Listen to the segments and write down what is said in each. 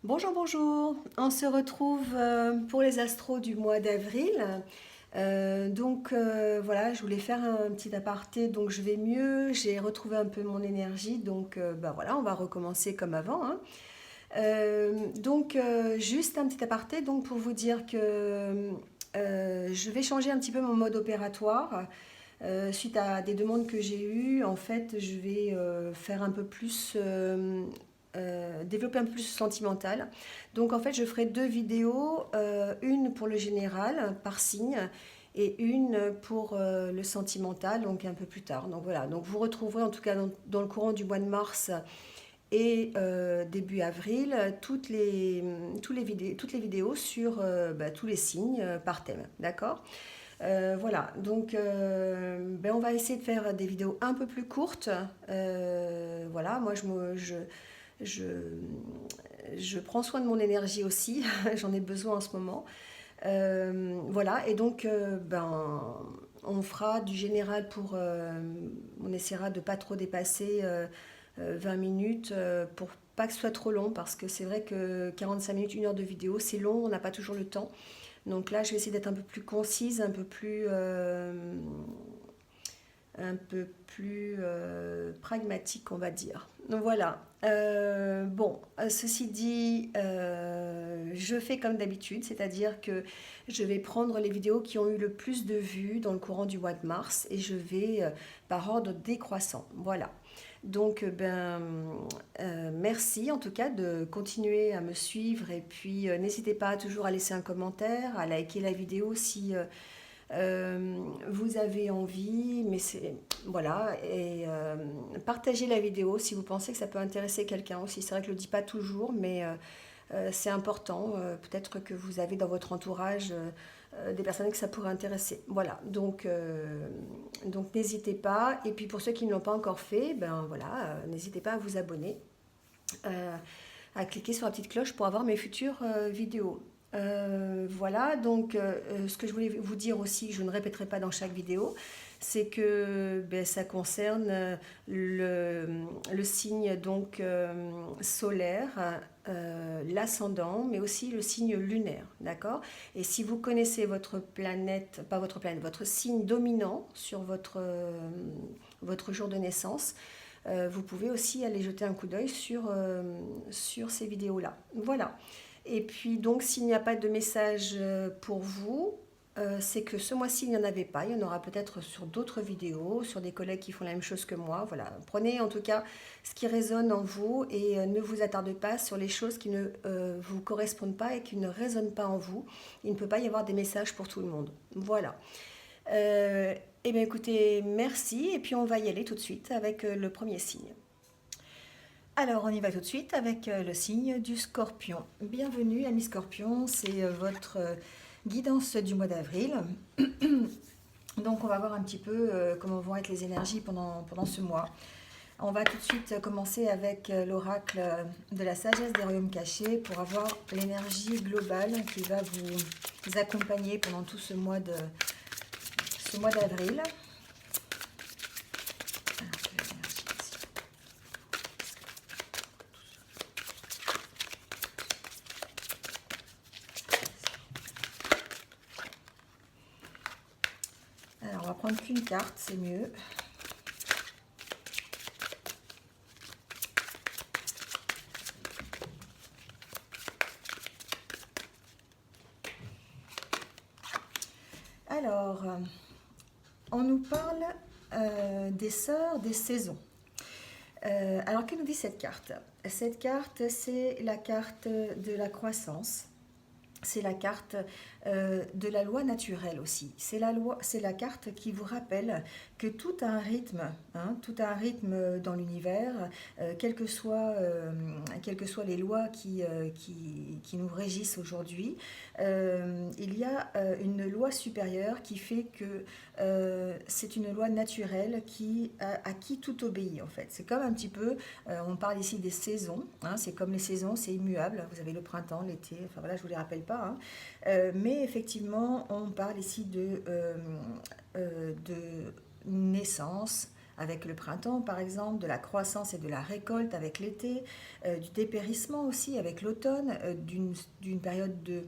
Bonjour, bonjour. On se retrouve pour les astros du mois d'avril. Voilà, je voulais faire un petit aparté, donc je vais mieux, j'ai retrouvé un peu mon énergie, voilà, on va recommencer comme avant, hein. Juste un petit aparté donc pour vous dire que je vais changer un petit peu mon mode opératoire. Suite à des demandes que j'ai eues, en fait, je vais faire un peu plus, développer un peu plus sentimental. Donc, en fait, je ferai deux vidéos, une pour le général, par signe, et une pour le sentimental, donc un peu plus tard. Donc voilà, donc vous retrouverez en tout cas dans le courant du mois de mars et début avril toutes les vidéos sur tous les signes par thème, d'accord? Voilà, on va essayer de faire des vidéos un peu plus courtes. Voilà, moi je, je prends soin de mon énergie aussi, j'en ai besoin en ce moment. Voilà, on fera du général on essaiera de pas trop dépasser 20 minutes pour pas que ce soit trop long parce que c'est vrai que 45 minutes, une heure de vidéo, c'est long, on n'a pas toujours le temps. Donc là, je vais essayer d'être un peu plus concise, un peu plus pragmatique, on va dire. Donc voilà. Ceci dit, je fais comme d'habitude, c'est-à-dire que je vais prendre les vidéos qui ont eu le plus de vues dans le courant du mois de mars et je vais par ordre décroissant. Voilà. Merci en tout cas de continuer à me suivre et puis n'hésitez pas toujours à laisser un commentaire, à liker la vidéo si vous avez envie, voilà, et partagez la vidéo si vous pensez que ça peut intéresser quelqu'un aussi. C'est vrai que je le dis pas toujours, mais c'est important. Peut-être que vous avez dans votre entourage des personnes que ça pourrait intéresser. Voilà, donc n'hésitez pas. Et puis pour ceux qui ne l'ont pas encore fait, ben voilà, n'hésitez pas à vous abonner, euh, à cliquer sur la petite cloche pour avoir mes futures vidéos. Ce que je voulais vous dire aussi, je ne répéterai pas dans chaque vidéo, c'est que ça concerne le signe solaire, l'ascendant, mais aussi le signe lunaire, d'accord? Et si vous connaissez votre planète, pas votre planète, votre signe dominant sur votre jour de naissance, vous pouvez aussi aller jeter un coup d'œil sur ces vidéos-là. Voilà. Et puis donc s'il n'y a pas de message pour vous, c'est que ce mois-ci il n'y en avait pas. Il y en aura peut-être sur d'autres vidéos, sur des collègues qui font la même chose que moi. Voilà. Prenez en tout cas ce qui résonne en vous et ne vous attardez pas sur les choses qui ne vous correspondent pas et qui ne résonnent pas en vous. Il ne peut pas y avoir des messages pour tout le monde. Voilà. Eh bien écoutez, merci et puis on va y aller tout de suite avec le premier signe. Alors, on y va tout de suite avec le signe du Scorpion. Bienvenue, ami Scorpion, c'est votre guidance du mois d'avril. Donc, on va voir un petit peu comment vont être les énergies pendant ce mois. On va tout de suite commencer avec l'oracle de la sagesse des royaumes cachés pour avoir l'énergie globale qui va vous accompagner pendant tout ce mois d'avril. Alors, on va prendre qu'une carte, c'est mieux. Alors, on nous parle des sœurs des saisons. Alors, que nous dit cette carte? Cette carte, c'est la carte de la croissance. C'est la carte de la loi naturelle aussi. C'est la carte qui vous rappelle que tout a un rythme, hein, tout a un rythme dans l'univers, quelles que soient les lois qui nous régissent aujourd'hui. Il y a une loi supérieure qui fait que c'est une loi naturelle à qui tout obéit en fait. C'est comme un petit peu, on parle ici des saisons, hein, c'est comme les saisons, c'est immuable. Vous avez le printemps, l'été, enfin voilà, je ne vous les rappelle pas. Hein. Mais effectivement, on parle ici de naissance, avec le printemps par exemple, de la croissance et de la récolte avec l'été, du dépérissement aussi avec l'automne, d'une période de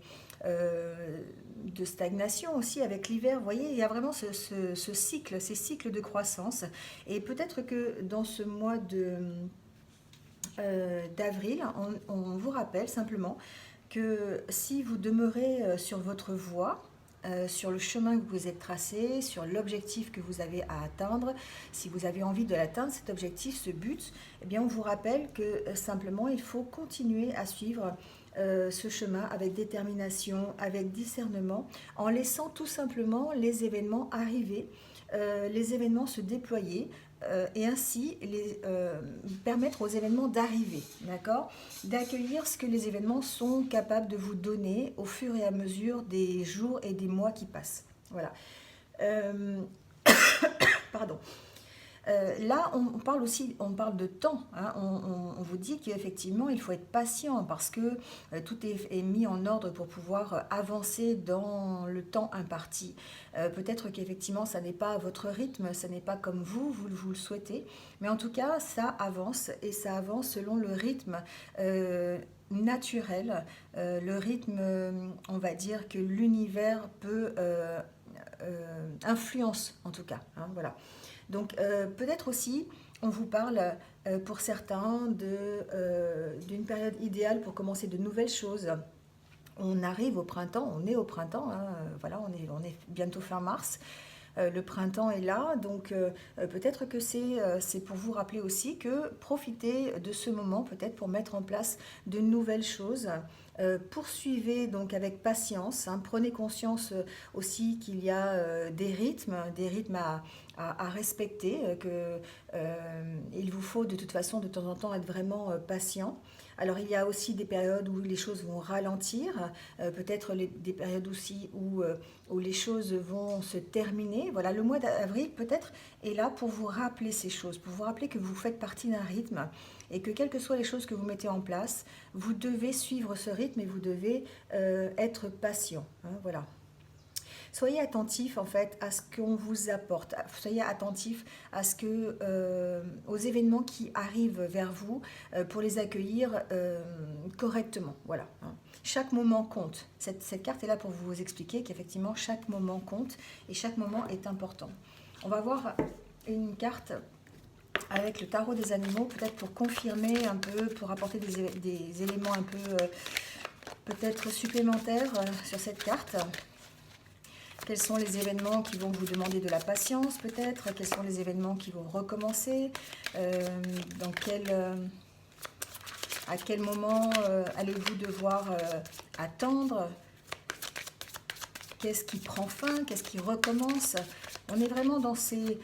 stagnation aussi avec l'hiver. Vous voyez, il y a vraiment ce cycle, ces cycles de croissance. Et peut-être que dans ce mois d'avril, on vous rappelle simplement que si vous demeurez sur votre voie, sur le chemin que vous êtes tracé, sur l'objectif que vous avez à atteindre, si vous avez envie de l'atteindre, cet objectif, ce but, eh bien on vous rappelle que simplement il faut continuer à suivre ce chemin avec détermination, avec discernement, en laissant tout simplement les événements arriver, les événements se déployer, et ainsi permettre aux événements d'arriver, d'accord, d'accueillir ce que les événements sont capables de vous donner au fur et à mesure des jours et des mois qui passent. Voilà. Euh, Pardon. Là, on parle aussi, on parle de temps, hein. On vous dit qu'effectivement, il faut être patient parce que tout est mis en ordre pour pouvoir avancer dans le temps imparti. Peut-être qu'effectivement, ça n'est pas à votre rythme, ça n'est pas comme vous le souhaitez, mais en tout cas, ça avance et ça avance selon le rythme naturel, le rythme, on va dire, que l'univers peut influence en tout cas, hein, voilà. Donc peut-être aussi, on vous parle pour certains d'une période idéale pour commencer de nouvelles choses. On arrive au printemps, on est au printemps, hein, voilà, on est bientôt fin mars. Le printemps est là, donc peut-être que c'est pour vous rappeler aussi que profitez de ce moment peut-être pour mettre en place de nouvelles choses. Poursuivez donc avec patience, hein, prenez conscience aussi qu'il y a des rythmes à respecter, il vous faut de toute façon de temps en temps être vraiment patient. Alors il y a aussi des périodes où les choses vont ralentir, peut-être des périodes aussi où les choses vont se terminer. Voilà, le mois d'avril peut-être est là pour vous rappeler ces choses, pour vous rappeler que vous faites partie d'un rythme et que quelles que soient les choses que vous mettez en place, vous devez suivre ce rythme et vous devez être patient, hein, voilà. Soyez attentif en fait à ce qu'on vous apporte. Soyez attentif à ce que, aux événements qui arrivent vers vous pour les accueillir correctement. Voilà, hein. Chaque moment compte. Cette carte est là pour vous expliquer qu'effectivement chaque moment compte et chaque moment est important. On va voir une carte avec le tarot des animaux, peut-être pour confirmer un peu, pour apporter des éléments un peu peut-être supplémentaires sur cette carte. Quels sont les événements qui vont vous demander de la patience peut-être? Quels sont les événements qui vont recommencer? À quel moment allez-vous devoir attendre? Qu'est-ce qui prend fin? Qu'est-ce qui recommence? On est vraiment dans ces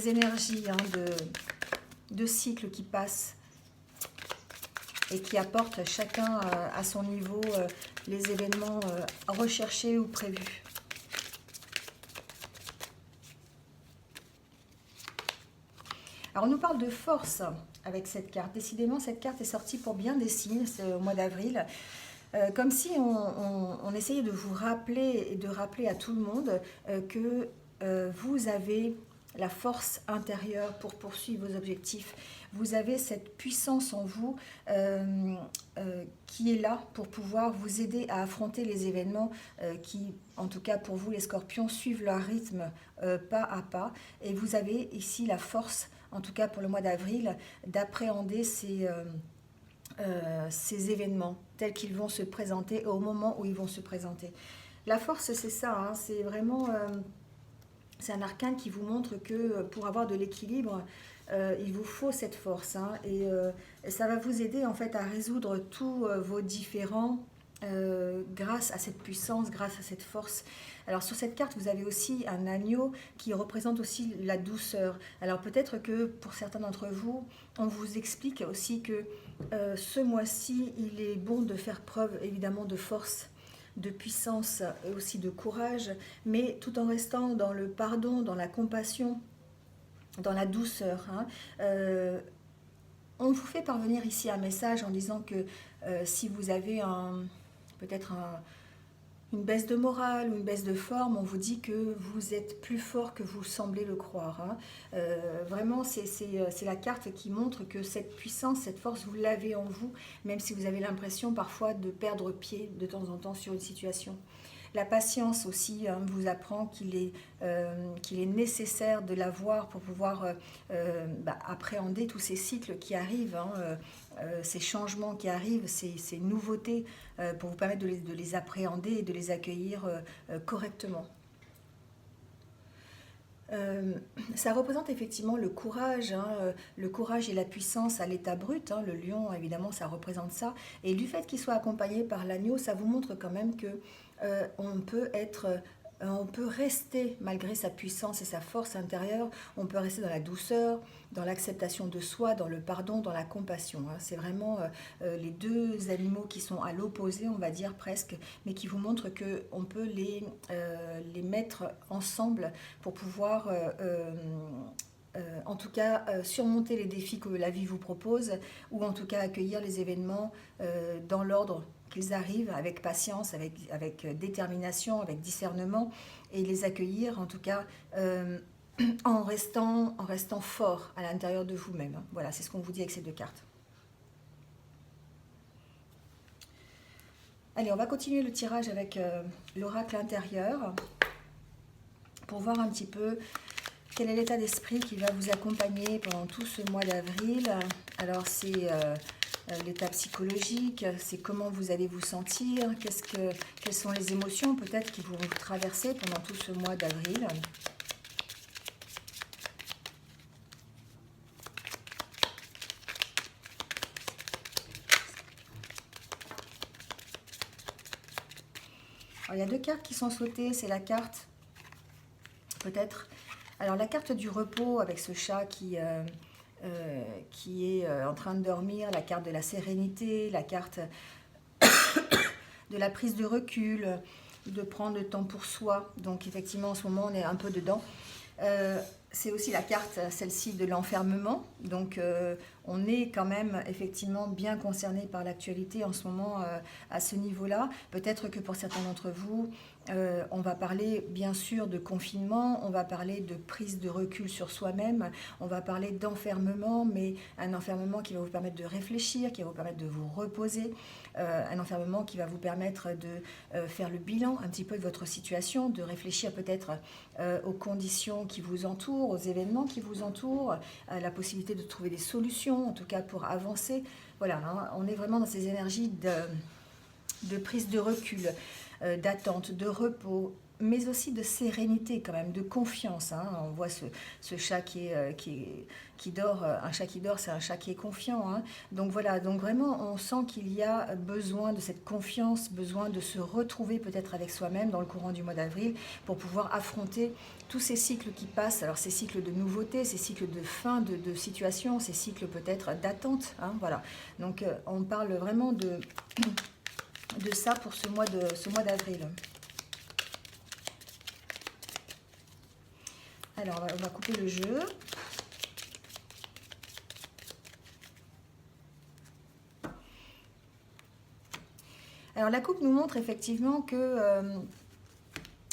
énergies, hein, de cycles qui passent et qui apportent chacun à son niveau les événements recherchés ou prévus. Alors on nous parle de force avec cette carte. Décidément, cette carte est sortie pour bien des signes, c'est au mois d'avril. Comme si on essayait de vous rappeler et de rappeler à tout le monde que vous avez la force intérieure pour poursuivre vos objectifs. Vous avez cette puissance en vous qui est là pour pouvoir vous aider à affronter les événements qui, en tout cas pour vous les scorpions, suivent leur rythme pas à pas. Et vous avez ici la force, en tout cas pour le mois d'avril, d'appréhender ces événements tels qu'ils vont se présenter au moment où ils vont se présenter. La force, c'est ça, hein, c'est vraiment... c'est un arcane qui vous montre que pour avoir de l'équilibre, il vous faut cette force, hein, et ça va vous aider en fait à résoudre tous vos différends grâce à cette puissance, grâce à cette force. Alors sur cette carte, vous avez aussi un agneau qui représente aussi la douceur. Alors peut-être que pour certains d'entre vous, on vous explique aussi que ce mois-ci, il est bon de faire preuve évidemment de force, de puissance et aussi de courage, mais tout en restant dans le pardon, dans la compassion, dans la douceur, hein. On vous fait parvenir ici un message en disant que si vous avez peut-être une baisse de morale ou une baisse de forme, on vous dit que vous êtes plus fort que vous semblez le croire. Hein. Vraiment, c'est la carte qui montre que cette puissance, cette force, vous l'avez en vous, même si vous avez l'impression parfois de perdre pied de temps en temps sur une situation. La patience aussi vous apprend qu'il est nécessaire de l'avoir pour pouvoir appréhender tous ces cycles qui arrivent, ces changements qui arrivent, ces nouveautés, pour vous permettre de les appréhender et de les accueillir correctement. Ça représente effectivement le courage, le courage et la puissance à l'état brut. Le lion, évidemment, ça représente ça. Et du fait qu'il soit accompagné par l'agneau, ça vous montre quand même que on peut rester, malgré sa puissance et sa force intérieure, on peut rester dans la douceur, dans l'acceptation de soi, dans le pardon, dans la compassion. C'est vraiment les deux animaux qui sont à l'opposé, on va dire presque, mais qui vous montrent qu'on peut les mettre ensemble pour pouvoir en tout cas surmonter les défis que la vie vous propose, ou en tout cas accueillir les événements dans l'ordre qu'ils arrivent, avec patience, avec détermination, avec discernement, et les accueillir en tout cas en restant fort à l'intérieur de vous-même. Voilà, c'est ce qu'on vous dit avec ces deux cartes. Allez, on va continuer le tirage avec l'oracle intérieur pour voir un petit peu quel est l'état d'esprit qui va vous accompagner pendant tout ce mois d'avril. Alors, c'est l'état psychologique, c'est comment vous allez vous sentir, quelles sont les émotions peut-être qui vont vous traverser pendant tout ce mois d'avril. Alors, il y a deux cartes qui sont sautées, c'est la carte peut-être. Alors la carte du repos avec ce chat qui est en train de dormir, la carte de la sérénité, la carte de la prise de recul, de prendre le temps pour soi. Donc effectivement en ce moment on est un peu dedans. C'est aussi la carte, celle-ci, de l'enfermement. Donc on est quand même effectivement bien concerné par l'actualité en ce moment à ce niveau-là. Peut-être que pour certains d'entre vous, on va parler bien sûr de confinement, on va parler de prise de recul sur soi-même, on va parler d'enfermement, mais un enfermement qui va vous permettre de réfléchir, qui va vous permettre de vous reposer, un enfermement qui va vous permettre de faire le bilan un petit peu de votre situation, de réfléchir peut-être aux conditions qui vous entourent, aux événements qui vous entourent, à la possibilité de trouver des solutions, en tout cas pour avancer. Voilà, on est vraiment dans ces énergies de prise de recul, d'attente, de repos, mais aussi de sérénité quand même, de confiance. On voit ce chat qui dort, un chat qui dort, c'est un chat qui est confiant. Donc voilà, donc vraiment on sent qu'il y a besoin de cette confiance, besoin de se retrouver peut-être avec soi-même dans le courant du mois d'avril pour pouvoir affronter tous ces cycles qui passent, alors ces cycles de nouveautés, ces cycles de fin de situation, ces cycles peut-être d'attente. Voilà, donc on parle vraiment de ça pour ce mois d'avril. Alors, on va couper le jeu. Alors, la coupe nous montre effectivement que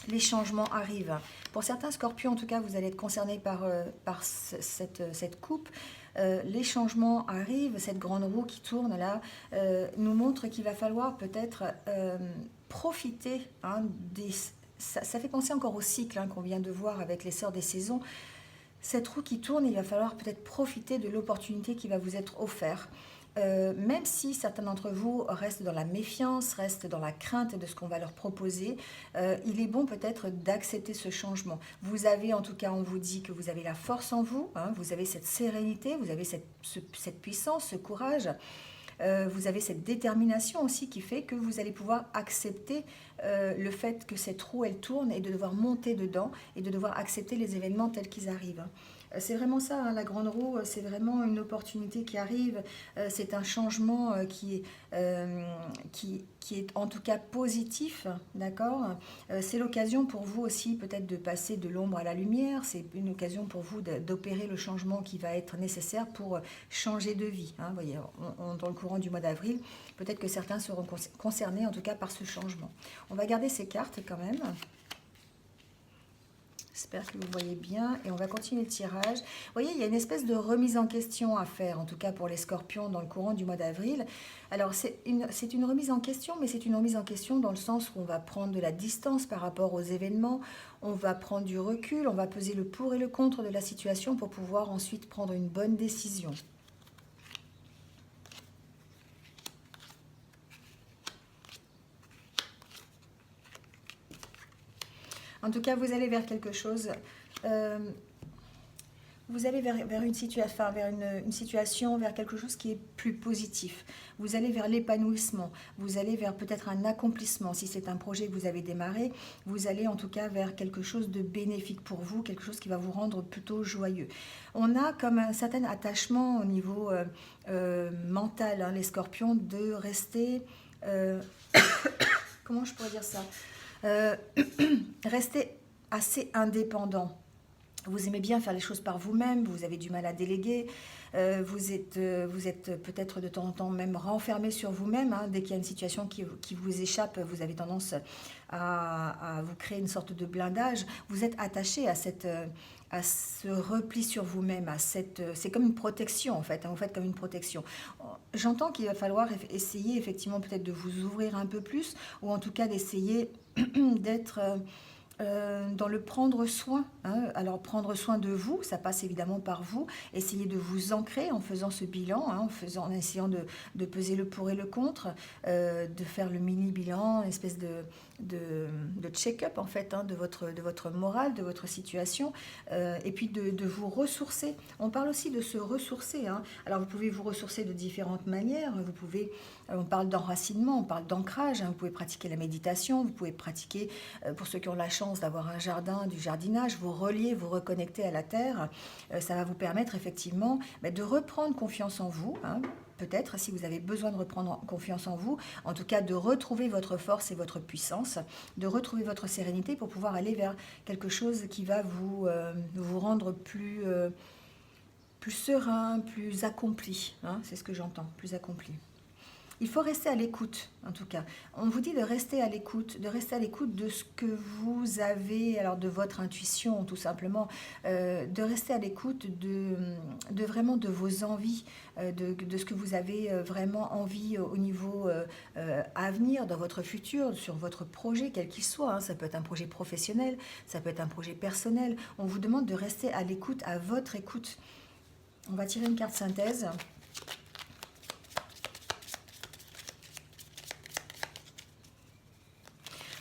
les changements arrivent. Pour certains scorpions, en tout cas, vous allez être concernés par cette coupe. Les changements arrivent, cette grande roue qui tourne là nous montre qu'il va falloir peut-être profiter ça fait penser encore au cycle qu'on vient de voir avec les sœurs des saisons. Cette roue qui tourne, il va falloir peut-être profiter de l'opportunité qui va vous être offerte. Même si certains d'entre vous restent dans la méfiance, restent dans la crainte de ce qu'on va leur proposer, il est bon peut-être d'accepter ce changement. Vous avez, en tout cas, on vous dit que vous avez la force en vous, vous avez cette sérénité, vous avez cette puissance, ce courage. Vous avez cette détermination aussi qui fait que vous allez pouvoir accepter le fait que cette roue elle tourne et de devoir monter dedans et de devoir accepter les événements tels qu'ils arrivent. C'est vraiment ça, hein, la grande roue, c'est vraiment une opportunité qui arrive, c'est un changement qui est en tout cas positif, d'accord? C'est l'occasion pour vous aussi peut-être de passer de l'ombre à la lumière, c'est une occasion pour vous d'opérer le changement qui va être nécessaire pour changer de vie, hein. Vous voyez, dans le courant du mois d'avril, peut-être que certains seront concernés en tout cas par ce changement. On va garder ces cartes quand même. J'espère que vous voyez bien. Et on va continuer le tirage. Vous voyez, il y a une espèce de remise en question à faire, en tout cas pour les scorpions dans le courant du mois d'avril. Alors, c'est une remise en question, mais c'est une remise en question dans le sens où on va prendre de la distance par rapport aux événements, on va prendre du recul, on va peser le pour et le contre de la situation pour pouvoir ensuite prendre une bonne décision. En tout cas, vous allez vers quelque chose. Vous allez vers une situation, vers quelque chose qui est plus positif. Vous allez vers l'épanouissement. Vous allez vers peut-être un accomplissement. Si c'est un projet que vous avez démarré, vous allez en tout cas vers quelque chose de bénéfique pour vous, quelque chose qui va vous rendre plutôt joyeux. On a comme un certain attachement au niveau mental, hein, les scorpions, de rester... comment je pourrais dire ça, rester assez indépendant. Vous aimez bien faire les choses par vous-même, vous avez du mal à déléguer, vous êtes peut-être de temps en temps même renfermé sur vous-même, hein. Dès qu'il y a une situation qui vous échappe, vous avez tendance à vous créer une sorte de blindage. Vous êtes attaché à ce repli sur vous-même, c'est comme une protection en fait, hein, vous faites comme une protection. J'entends qu'il va falloir essayer effectivement peut-être de vous ouvrir un peu plus, ou en tout cas d'essayer d'être... dans le prendre soin, hein. Alors prendre soin de vous, ça passe évidemment par vous, essayez de vous ancrer en faisant ce bilan, hein, en essayant de peser le pour et le contre, de faire le mini bilan, une espèce de check-up en fait, hein, de votre morale, de votre situation, et puis de vous ressourcer. On parle aussi de se ressourcer, hein. Alors vous pouvez vous ressourcer de différentes manières, on parle d'enracinement, on parle d'ancrage, hein. Vous pouvez pratiquer la méditation, vous pouvez pratiquer, pour ceux qui ont la chance d'avoir un jardin, du jardinage, vous relier, vous reconnecter à la terre. Ça va vous permettre effectivement de reprendre confiance en vous, hein. Peut-être si vous avez besoin de reprendre confiance en vous, en tout cas de retrouver votre force et votre puissance, de retrouver votre sérénité pour pouvoir aller vers quelque chose qui va vous rendre plus serein, plus accompli, hein. C'est ce que j'entends, plus accompli. Il faut rester à l'écoute, en tout cas. On vous dit de rester à l'écoute de ce que vous avez, alors de votre intuition, tout simplement, de rester à l'écoute de vraiment de vos envies, de ce que vous avez vraiment envie au niveau à venir, dans votre futur, sur votre projet, quel qu'il soit, hein. Ça peut être un projet professionnel, ça peut être un projet personnel. On vous demande de rester à l'écoute, à votre écoute. On va tirer une carte synthèse.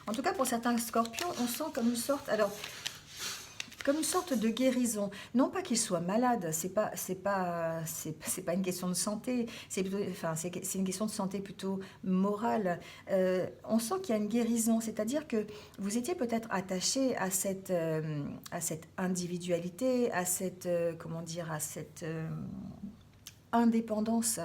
En tout cas, pour certains scorpions, on sent comme une sorte, comme une sorte de guérison. Non pas qu'ils soient malades, c'est pas une question de santé, c'est une question de santé plutôt morale. On sent qu'il y a une guérison, c'est-à-dire que vous étiez peut-être attaché à cette individualité, à cette, à cette indépendance.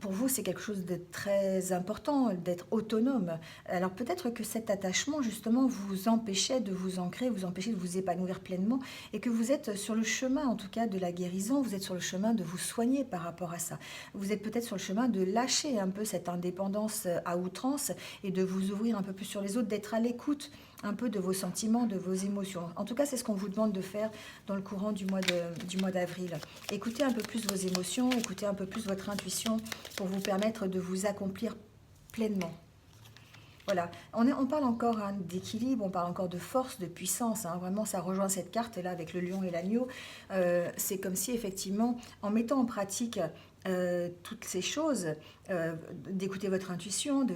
Pour vous, c'est quelque chose de très important, d'être autonome. Alors peut-être que cet attachement, justement, vous empêchait de vous ancrer, vous empêchait de vous épanouir pleinement, et que vous êtes sur le chemin, en tout cas, de la guérison, vous êtes sur le chemin de vous soigner par rapport à ça. Vous êtes peut-être sur le chemin de lâcher un peu cette indépendance à outrance, et de vous ouvrir un peu plus sur les autres, d'être à l'écoute un peu de vos sentiments, de vos émotions. En tout cas, c'est ce qu'on vous demande de faire dans le courant du mois d'avril. Écoutez un peu plus vos émotions, écoutez un peu plus votre intuition pour vous permettre de vous accomplir pleinement. Voilà, on parle encore d'équilibre, on parle encore de force, de puissance, hein. Vraiment, ça rejoint cette carte-là avec le lion et l'agneau. C'est comme si, effectivement, en mettant en pratique toutes ces choses, d'écouter votre intuition,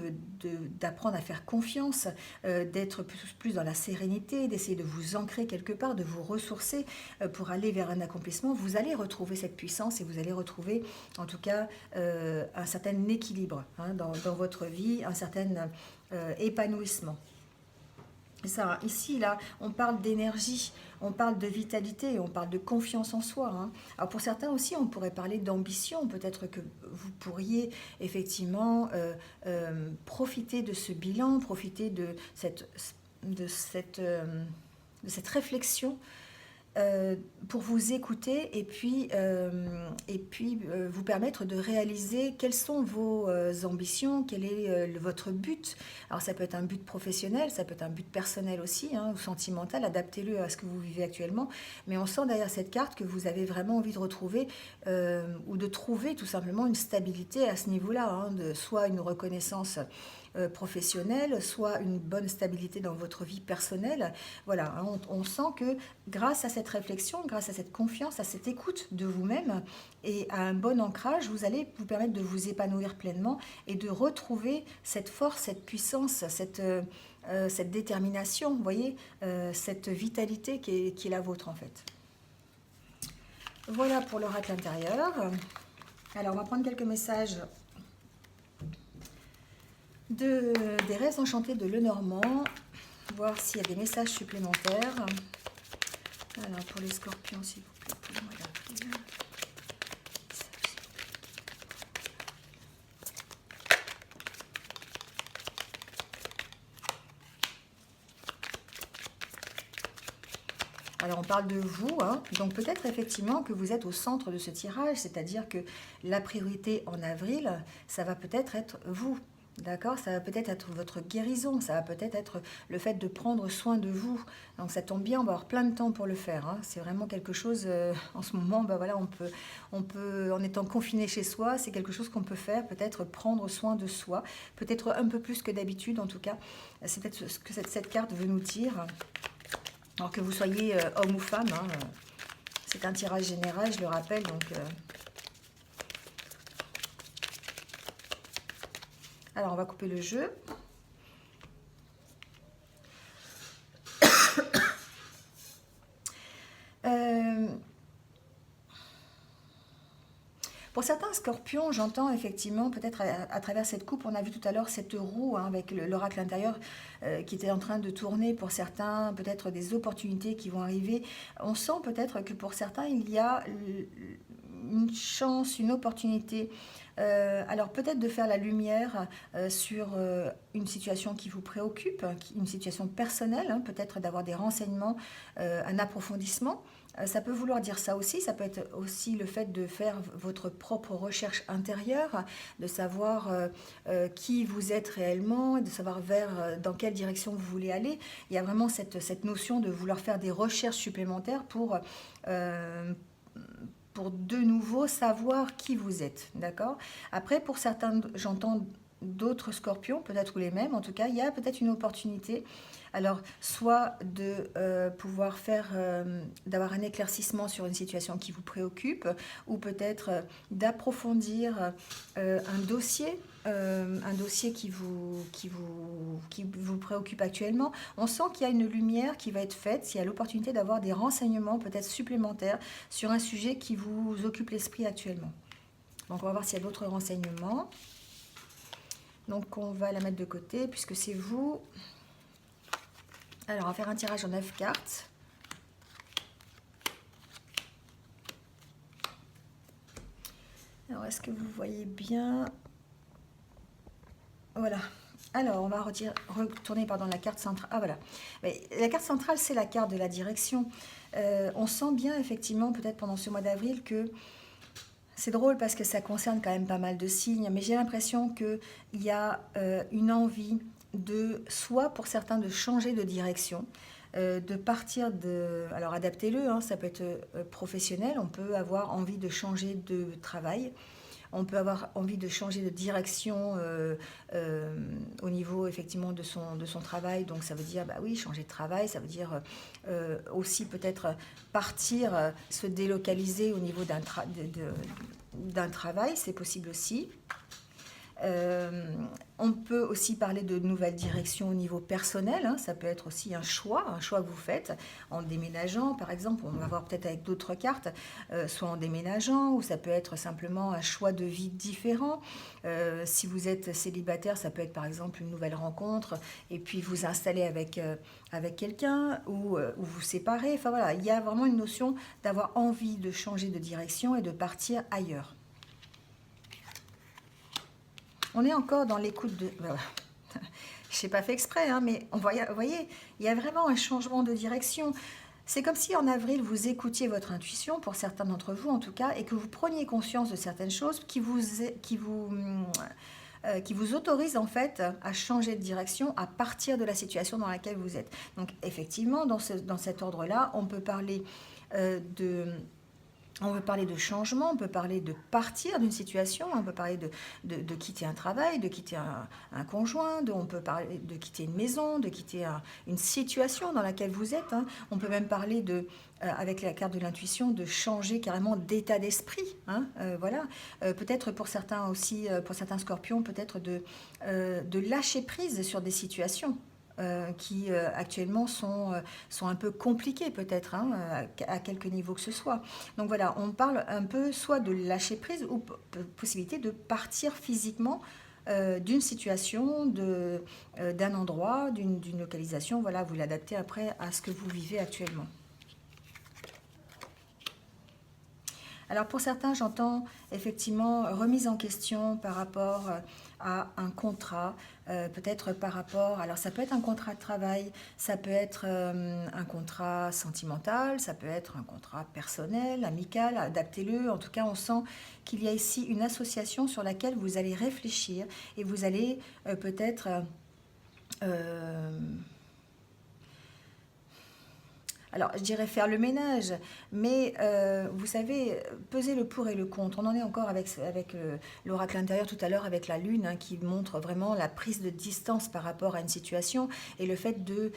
d'apprendre à faire confiance, d'être plus dans la sérénité, d'essayer de vous ancrer quelque part, de vous ressourcer pour aller vers un accomplissement, vous allez retrouver cette puissance et vous allez retrouver en tout cas un certain équilibre, hein, dans votre vie, un certain épanouissement. C'est ça, hein. Ici, là, on parle d'énergie, on parle de vitalité, on parle de confiance en soi, hein. Alors pour certains aussi, on pourrait parler d'ambition. Peut-être que vous pourriez effectivement profiter de ce bilan, profiter de cette, euh, de cette réflexion pour vous écouter et puis vous permettre de réaliser quelles sont vos ambitions, quel est votre but. Alors ça peut être un but professionnel, ça peut être un but personnel aussi, hein, ou sentimental, adaptez-le à ce que vous vivez actuellement. Mais on sent derrière cette carte que vous avez vraiment envie de retrouver ou de trouver tout simplement une stabilité à ce niveau-là, hein, soit une reconnaissance professionnelle, soit une bonne stabilité dans votre vie personnelle. Voilà, hein, on sent que grâce à cette réflexion, grâce à cette confiance, à cette écoute de vous-même et à un bon ancrage, vous allez vous permettre de vous épanouir pleinement et de retrouver cette force, cette puissance, cette détermination, vous voyez, cette vitalité qui est la vôtre en fait. Voilà pour l'oracle intérieur. Alors on va prendre quelques messages des rêves enchantés de Lenormand, voir s'il y a des messages supplémentaires. Alors pour les scorpions, s'il vous plaît, pouvez-moi l'appeler. Alors on parle de vous, hein. Donc peut-être effectivement que vous êtes au centre de ce tirage, c'est-à-dire que la priorité en avril, ça va peut-être être vous. D'accord? Ça va peut-être être votre guérison, ça va peut-être être le fait de prendre soin de vous. Donc ça tombe bien, on va avoir plein de temps pour le faire, hein. C'est vraiment quelque chose, en ce moment, bah voilà, on peut, en étant confiné chez soi, c'est quelque chose qu'on peut faire, peut-être prendre soin de soi, peut-être un peu plus que d'habitude en tout cas. C'est peut-être ce que cette carte veut nous dire. Alors que vous soyez homme ou femme, hein, c'est un tirage général, je le rappelle, donc... Alors, on va couper le jeu. Pour certains scorpions, j'entends effectivement, peut-être à travers cette coupe, on a vu tout à l'heure cette roue, hein, avec l'oracle intérieur qui était en train de tourner. Pour certains, peut-être des opportunités qui vont arriver. On sent peut-être que pour certains, il y a une chance, une opportunité. Alors peut-être de faire la lumière sur une situation qui vous préoccupe, une situation personnelle, hein, peut-être d'avoir des renseignements, un approfondissement. Ça peut vouloir dire ça aussi, ça peut être aussi le fait de faire votre propre recherche intérieure, de savoir qui vous êtes réellement, de savoir dans quelle direction vous voulez aller. Il y a vraiment cette notion de vouloir faire des recherches supplémentaires pour de nouveau savoir qui vous êtes, d'accord? Après, pour certains, j'entends d'autres scorpions, peut-être ou les mêmes, en tout cas, il y a peut-être une opportunité. Alors, soit de pouvoir d'avoir un éclaircissement sur une situation qui vous préoccupe, ou peut-être d'approfondir un dossier qui vous préoccupe actuellement. On sent qu'il y a une lumière qui va être faite, s'il y a l'opportunité d'avoir des renseignements peut-être supplémentaires sur un sujet qui vous occupe l'esprit actuellement. Donc, on va voir s'il y a d'autres renseignements. Donc, on va la mettre de côté puisque c'est vous. Alors, on va faire un tirage en 9 cartes. Alors, est-ce que vous voyez bien? Voilà. Alors, on va retourner la carte centrale. Ah, voilà. Mais la carte centrale, c'est la carte de la direction. On sent bien, effectivement, peut-être pendant ce mois d'avril, que c'est drôle parce que ça concerne quand même pas mal de signes, mais j'ai l'impression qu'il y a une envie soit pour certains, de changer de direction, de partir de... Alors adaptez-le, hein, ça peut être professionnel, on peut avoir envie de changer de travail, on peut avoir envie de changer de direction au niveau effectivement de son travail. Donc ça veut dire, bah oui, changer de travail, ça veut dire aussi peut-être partir, se délocaliser au niveau d'un travail, c'est possible aussi. On peut aussi parler de nouvelles directions au niveau personnel, hein. Ça peut être aussi un choix que vous faites en déménageant, par exemple. On va voir peut-être avec d'autres cartes, soit en déménageant, ou ça peut être simplement un choix de vie différent. Si vous êtes célibataire, ça peut être par exemple une nouvelle rencontre, et puis vous installer avec quelqu'un, ou vous séparer. Enfin voilà, il y a vraiment une notion d'avoir envie de changer de direction et de partir ailleurs. On est encore dans l'écoute de... Je n'ai pas fait exprès, hein, mais vous voyez, il y a vraiment un changement de direction. C'est comme si en avril, vous écoutiez votre intuition, pour certains d'entre vous en tout cas, et que vous preniez conscience de certaines choses qui vous autorisent en fait à changer de direction à partir de la situation dans laquelle vous êtes. Donc effectivement, dans cet ordre-là, on peut parler de... On peut parler de changement, on peut parler de partir d'une situation, on peut parler de quitter un travail, de quitter un conjoint, on peut parler de quitter une maison, de quitter une situation dans laquelle vous êtes, hein. On peut même parler avec la carte de l'intuition, de changer carrément d'état d'esprit, hein, voilà. Peut-être pour certains aussi, pour certains scorpions, peut-être de lâcher prise sur des situations. Qui actuellement sont un peu compliquées peut-être, hein, à quelque niveau que ce soit. Donc voilà, on parle un peu soit de lâcher prise ou possibilité de partir physiquement d'une situation, d'un endroit, d'une localisation. Voilà, vous l'adaptez après à ce que vous vivez actuellement. Alors pour certains, j'entends effectivement remise en question par rapport à un contrat, peut-être par rapport... Alors ça peut être un contrat de travail, ça peut être un contrat sentimental, ça peut être un contrat personnel, amical, adaptez-le. En tout cas, on sent qu'il y a ici une association sur laquelle vous allez réfléchir et vous allez peut-être... alors, je dirais faire le ménage, mais vous savez, peser le pour et le contre. On en est encore avec l'oracle intérieur tout à l'heure, avec la lune, hein, qui montre vraiment la prise de distance par rapport à une situation et le fait de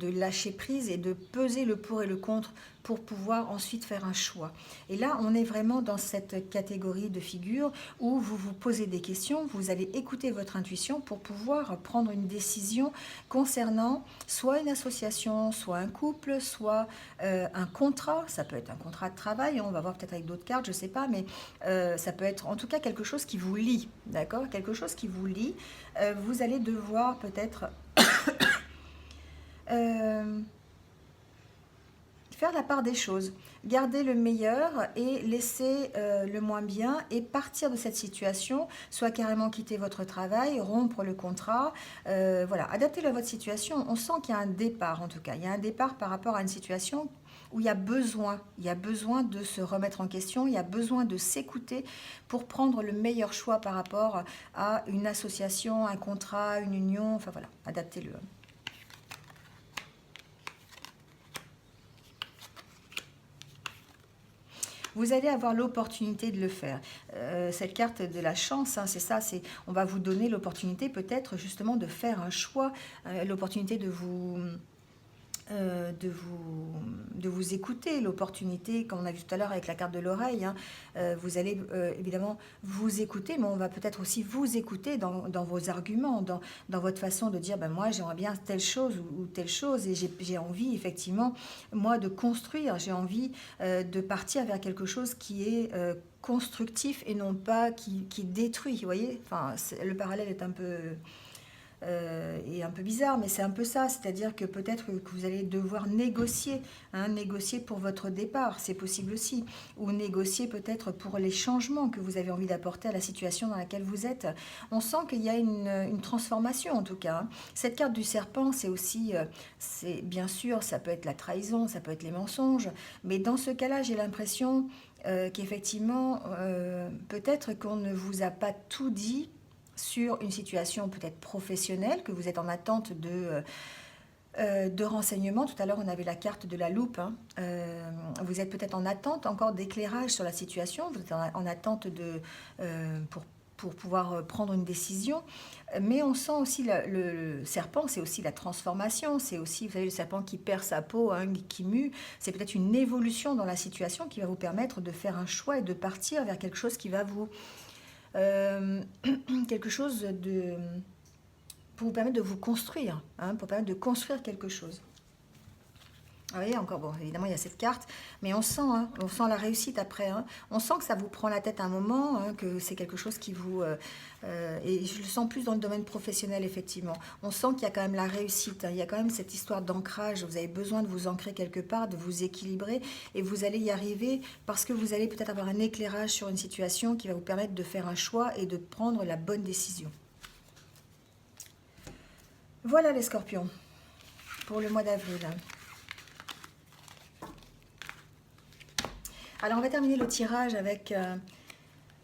lâcher prise et de peser le pour et le contre pour pouvoir ensuite faire un choix. Et là, on est vraiment dans cette catégorie de figure où vous vous posez des questions, vous allez écouter votre intuition pour pouvoir prendre une décision concernant soit une association, soit un couple, soit un contrat. Ça peut être un contrat de travail, on va voir peut-être avec d'autres cartes, je ne sais pas, mais ça peut être en tout cas quelque chose qui vous lie, d'accord? Quelque chose qui vous lie. Vous allez devoir peut-être... faire la part des choses, garder le meilleur et laisser le moins bien et partir de cette situation, soit carrément quitter votre travail, rompre le contrat, voilà, adaptez-le à votre situation. On sent qu'il y a un départ en tout cas, il y a un départ par rapport à une situation où il y a besoin de se remettre en question, il y a besoin de s'écouter pour prendre le meilleur choix par rapport à une association, un contrat, une union, enfin voilà, adaptez-le. Vous allez avoir l'opportunité de le faire. Cette carte de la chance, hein, c'est ça, on va vous donner l'opportunité peut-être justement de faire un choix, l'opportunité de vous écouter, l'opportunité, comme on a vu tout à l'heure avec la carte de l'oreille, hein, vous allez évidemment vous écouter, mais on va peut-être aussi vous écouter dans vos arguments, dans votre façon de dire, ben moi j'aimerais bien telle chose ou telle chose, et j'ai envie effectivement, moi, de construire, j'ai envie de partir vers quelque chose qui est constructif et non pas qui détruit, vous voyez, enfin, le parallèle est un peu bizarre, mais c'est un peu ça, c'est-à-dire que peut-être que vous allez devoir négocier, hein, négocier pour votre départ, c'est possible aussi, ou négocier peut-être pour les changements que vous avez envie d'apporter à la situation dans laquelle vous êtes. On sent qu'il y a une transformation en tout cas, hein. Cette carte du serpent, c'est aussi, c'est bien sûr, ça peut être la trahison, ça peut être les mensonges, mais dans ce cas-là, j'ai l'impression qu'effectivement, peut-être qu'on ne vous a pas tout dit sur une situation peut-être professionnelle, que vous êtes en attente de renseignements. Tout à l'heure, on avait la carte de la loupe, hein. Vous êtes peut-être en attente encore d'éclairage sur la situation, vous êtes en attente pour pouvoir prendre une décision. Mais on sent aussi le serpent, c'est aussi la transformation, c'est aussi, vous savez, le serpent qui perd sa peau, hein, qui mue. C'est peut-être une évolution dans la situation qui va vous permettre de faire un choix et de partir vers quelque chose qui va vous... quelque chose pour vous permettre de vous construire, hein, pour permettre de construire quelque chose. Vous voyez, encore, bon, évidemment, il y a cette carte, mais on sent la réussite après. Hein. On sent que ça vous prend la tête un moment, hein, que c'est quelque chose qui vous... et je le sens plus dans le domaine professionnel, effectivement. On sent qu'il y a quand même la réussite, hein. Il y a quand même cette histoire d'ancrage. Vous avez besoin de vous ancrer quelque part, de vous équilibrer, et vous allez y arriver parce que vous allez peut-être avoir un éclairage sur une situation qui va vous permettre de faire un choix et de prendre la bonne décision. Voilà les scorpions, pour le mois d'avril. Alors, on va terminer le tirage avec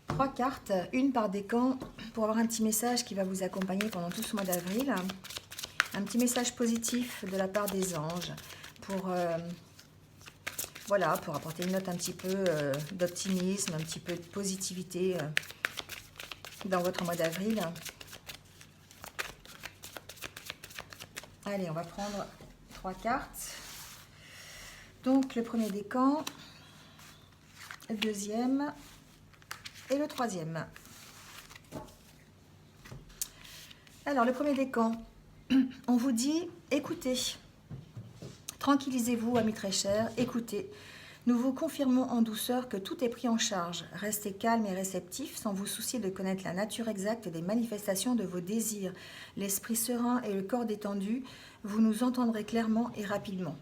3 cartes, une par décan, pour avoir un petit message qui va vous accompagner pendant tout ce mois d'avril. Un petit message positif de la part des anges voilà, pour apporter une note un petit peu d'optimisme, un petit peu de positivité dans votre mois d'avril. Allez, on va prendre 3 cartes. Donc, le premier décan, le deuxième et le troisième. Alors, le premier décan, on vous dit, écoutez, tranquillisez-vous, amis très chers, écoutez. Nous vous confirmons en douceur que tout est pris en charge. Restez calme et réceptif sans vous soucier de connaître la nature exacte des manifestations de vos désirs. L'esprit serein et le corps détendu, vous nous entendrez clairement et rapidement.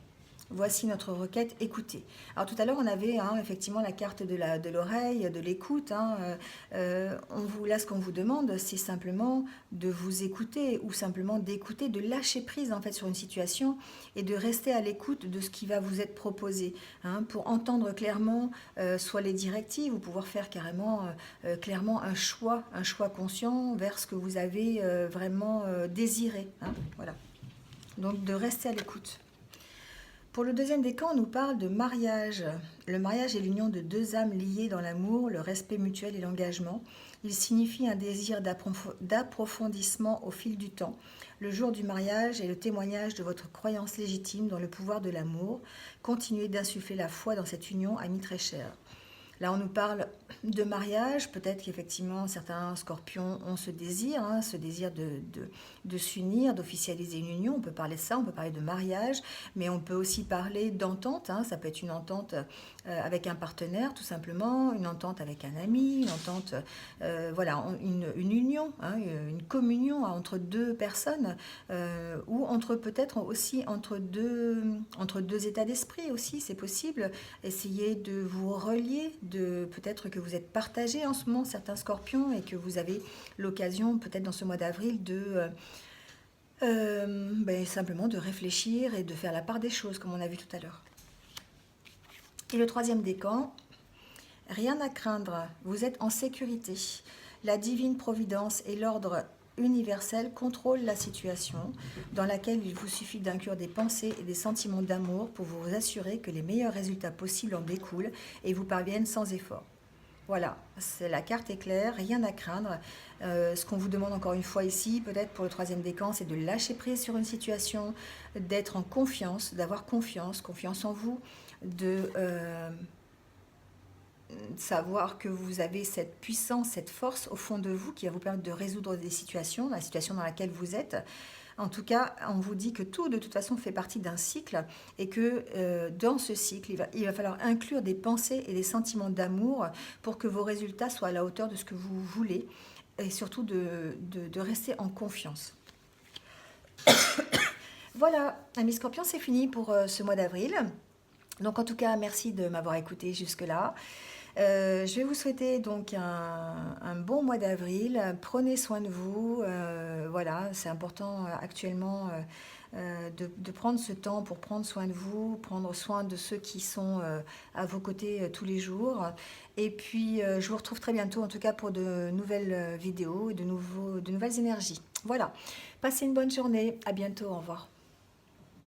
Voici notre requête, écoutez. Alors tout à l'heure, on avait effectivement la carte de l'oreille, de l'écoute. Là, ce qu'on vous demande, c'est simplement de vous écouter ou simplement d'écouter, de lâcher prise en fait sur une situation et de rester à l'écoute de ce qui va vous être proposé, pour entendre clairement soit les directives ou pouvoir faire carrément clairement un choix conscient vers ce que vous avez vraiment désiré. Voilà. Donc de rester à l'écoute. Pour le deuxième décan, on nous parle de mariage. Le mariage est l'union de 2 âmes liées dans l'amour, le respect mutuel et l'engagement. Il signifie un désir d'approfondissement au fil du temps. Le jour du mariage est le témoignage de votre croyance légitime dans le pouvoir de l'amour. Continuez d'insuffler la foi dans cette union, amis très chers. Là, on nous parle de mariage. Peut-être qu'effectivement, certains scorpions ont ce désir de s'unir, d'officialiser une union. On peut parler de ça, on peut parler de mariage, mais on peut aussi parler d'entente. Ça peut être une entente avec un partenaire, tout simplement, une entente avec un ami, une entente, voilà, une union, une communion entre 2 personnes, ou peut-être aussi entre deux états d'esprit aussi, c'est possible. Essayez de vous relier, peut-être que vous êtes partagés en ce moment, certains scorpions, et que vous avez l'occasion, peut-être dans ce mois d'avril, simplement de réfléchir et de faire la part des choses, comme on a vu tout à l'heure. Et le troisième décan, rien à craindre, vous êtes en sécurité. La divine providence et l'ordre universel contrôlent la situation dans laquelle il vous suffit d'inclure des pensées et des sentiments d'amour pour vous assurer que les meilleurs résultats possibles en découlent et vous parviennent sans effort. Voilà, la carte est claire, rien à craindre. Ce qu'on vous demande encore une fois ici, peut-être pour le troisième décan, c'est de lâcher prise sur une situation, d'être en confiance, d'avoir confiance en vous, de savoir que vous avez cette puissance, cette force au fond de vous qui va vous permettre de résoudre des situations, la situation dans laquelle vous êtes. En tout cas, on vous dit que tout, de toute façon, fait partie d'un cycle et que dans ce cycle, il va falloir inclure des pensées et des sentiments d'amour pour que vos résultats soient à la hauteur de ce que vous voulez et surtout de rester en confiance. Voilà, amis Scorpions, c'est fini pour ce mois d'avril. Donc, en tout cas, merci de m'avoir écouté jusque-là. Je vais vous souhaiter donc un bon mois d'avril. Prenez soin de vous. Voilà, c'est important actuellement de prendre ce temps pour prendre soin de vous, prendre soin de ceux qui sont à vos côtés tous les jours. Et puis, je vous retrouve très bientôt, en tout cas pour de nouvelles vidéos et de nouvelles énergies. Voilà, passez une bonne journée. À bientôt. Au revoir.